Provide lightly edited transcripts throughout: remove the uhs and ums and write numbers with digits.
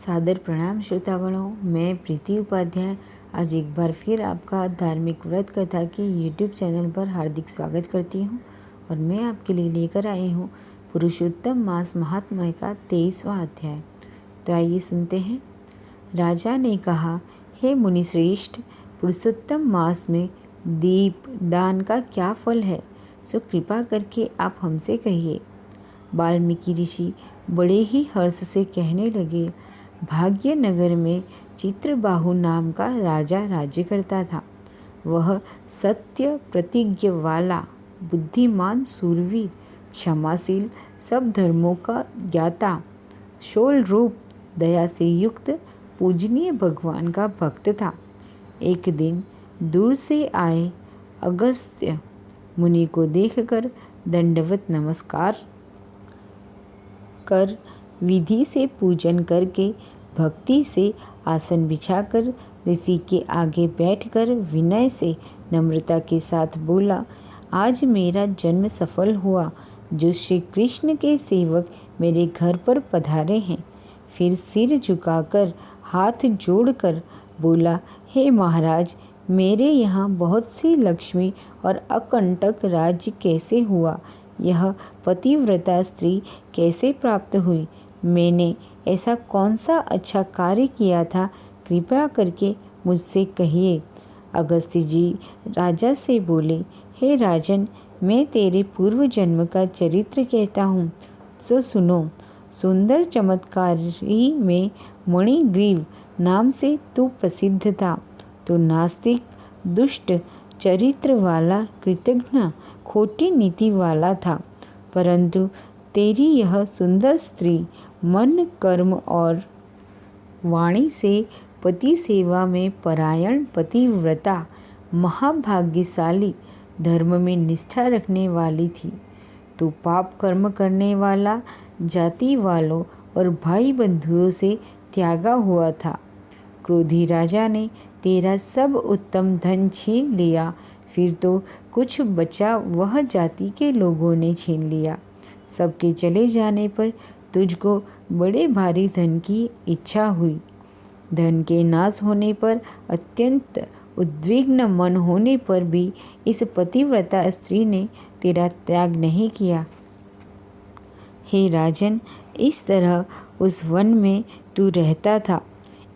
सादर प्रणाम श्रोतागणों, मैं प्रीति उपाध्याय आज एक बार फिर आपका धार्मिक व्रत कथा के यूट्यूब चैनल पर हार्दिक स्वागत करती हूँ। और मैं आपके लिए लेकर आई हूँ पुरुषोत्तम मास महात्म्य का 23वां अध्याय। तो आइए सुनते हैं। राजा ने कहा, हे मुनिश्रेष्ठ, पुरुषोत्तम मास में दीप दान का क्या फल है, सो कृपा करके आप हमसे कहिए। वाल्मीकि ऋषि बड़े ही हर्ष से कहने लगे, भाग्यनगर में चित्रबाहु नाम का राजा राज्य करता था। वह सत्य प्रतिज्ञ वाला, बुद्धिमान, सूरवीर, क्षमाशील, सब धर्मों का ज्ञाता, शोल रूप, दया से युक्त, पूजनीय भगवान का भक्त था। एक दिन दूर से आए अगस्त्य मुनि को देखकर दंडवत नमस्कार कर विधि से पूजन करके भक्ति से आसन बिछाकर ऋषि के आगे बैठकर विनय से नम्रता के साथ बोला, आज मेरा जन्म सफल हुआ, जो श्री कृष्ण के सेवक मेरे घर पर पधारे हैं। फिर सिर झुकाकर हाथ जोड़कर बोला, हे महाराज, मेरे यहाँ बहुत सी लक्ष्मी और अकंटक राज्य कैसे हुआ, यह पतिव्रता स्त्री कैसे प्राप्त हुई, मैंने ऐसा कौन सा अच्छा कार्य किया था, कृपया करके मुझसे कहिए। अगस्त्य जी राजा से बोले, हे राजन, मैं तेरे पूर्व जन्म का चरित्र कहता हूँ, सो सुनो। सुंदर चमत्कारी में मणिग्रीव नाम से तू प्रसिद्ध था। तो नास्तिक, दुष्ट चरित्र वाला, कृतघ्न, खोटी नीति वाला था। परंतु तेरी यह सुंदर स्त्री मन, कर्म और वाणी से पति सेवा में परायण, पतिव्रता, महाभाग्यशाली, धर्म में निष्ठा रखने वाली थी। तू पाप कर्म करने वाला, जाति वालों और भाई बंधुओं से त्यागा हुआ था। क्रोधी राजा ने तेरा सब उत्तम धन छीन लिया, फिर तो कुछ बचा वह जाति के लोगों ने छीन लिया। सबके चले जाने पर तुझको बड़े भारी धन की इच्छा हुई। धन के नाश होने पर, अत्यंत उद्विग्न मन होने पर भी इस पतिव्रता स्त्री ने तेरा त्याग नहीं किया। हे राजन, इस तरह उस वन में तू रहता था।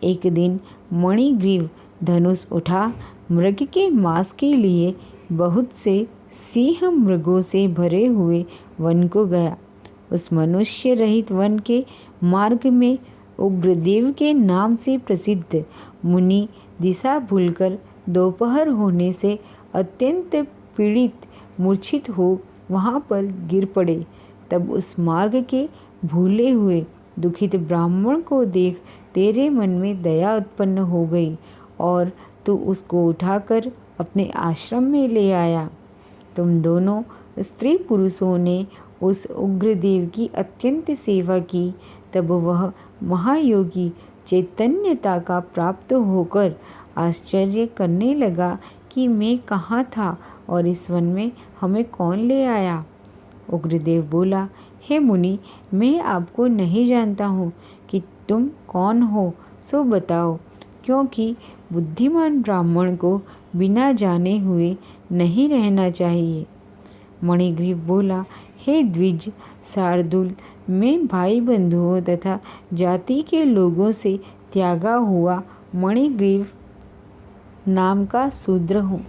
एक दिन मणिग्रीव धनुष उठा मृग के मांस के लिए बहुत से सिंह मृगों से भरे हुए वन को गया। उस मनुष्य रहित वन के मार्ग में उग्रदेव के नाम से प्रसिद्ध मुनि दिशा भूलकर दोपहर होने से अत्यंत पीड़ित मूर्छित हो वहाँ पर गिर पड़े। तब उस मार्ग के भूले हुए दुखित ब्राह्मण को देख तेरे मन में दया उत्पन्न हो गई और तू उसको उठाकर अपने आश्रम में ले आया। तुम दोनों स्त्री पुरुषों ने उस उग्रदेव की अत्यंत सेवा की। तब वह महायोगी चैतन्यता का प्राप्त होकर आश्चर्य करने लगा कि मैं कहाँ था और इस वन में हमें कौन ले आया। उग्रदेव बोला, हे मुनि, मैं आपको नहीं जानता हूँ कि तुम कौन हो, सो बताओ, क्योंकि बुद्धिमान ब्राह्मण को बिना जाने हुए नहीं रहना चाहिए। मणिग्रीव बोला, हे द्विज शार्दूल, मैं भाई बंधुओं तथा जाति के लोगों से त्यागा हुआ मणिग्रीव नाम का शूद्र हूँ।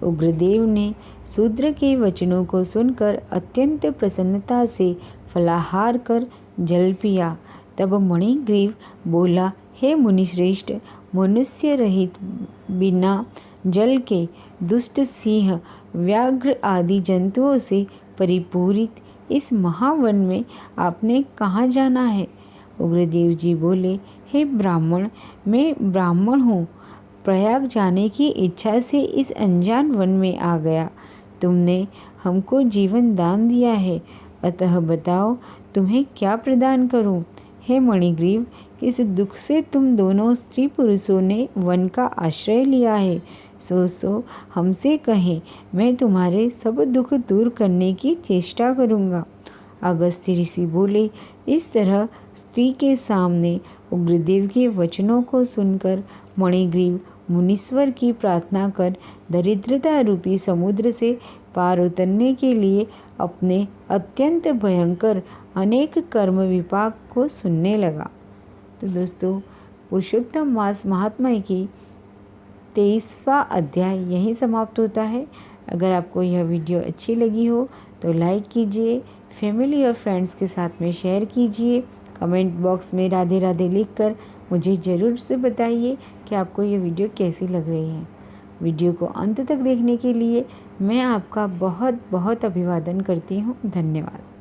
उग्रदेव ने शूद्र के वचनों को सुनकर अत्यंत प्रसन्नता से फलाहार कर जल पिया। तब मणिग्रीव बोला, हे मुनिश्रेष्ठ, मनुष्य रहित बिना जल के दुष्ट सिंह, व्याघ्र आदि जंतुओं से परिपूरित इस महावन में आपने कहाँ जाना है। उग्रदेव जी बोले, हे ब्राह्मण, मैं ब्राह्मण हूँ, प्रयाग जाने की इच्छा से इस अनजान वन में आ गया। तुमने हमको जीवन दान दिया है, अतः बताओ तुम्हें क्या प्रदान करूँ। हे मणिग्रीव, किस दुख से तुम दोनों स्त्री पुरुषों ने वन का आश्रय लिया है, सो हमसे कहें, मैं तुम्हारे सब दुख दूर करने की चेष्टा करूँगा। अगस्त्य ऋषि बोले, इस तरह स्त्री के सामने उग्रदेव के वचनों को सुनकर मणिग्रीव मुनीश्वर की प्रार्थना कर दरिद्रता रूपी समुद्र से पार उतरने के लिए अपने अत्यंत भयंकर अनेक कर्म विपाक को सुनने लगा। तो दोस्तों, पुरुषोत्तम मास महात्म्य की 23वां अध्याय यहीं समाप्त होता है। अगर आपको यह वीडियो अच्छी लगी हो तो लाइक कीजिए, फैमिली और फ्रेंड्स के साथ में शेयर कीजिए। कमेंट बॉक्स में राधे राधे लिखकर मुझे ज़रूर से बताइए कि आपको ये वीडियो कैसी लग रही है। वीडियो को अंत तक देखने के लिए मैं आपका बहुत बहुत अभिवादन करती हूँ। धन्यवाद।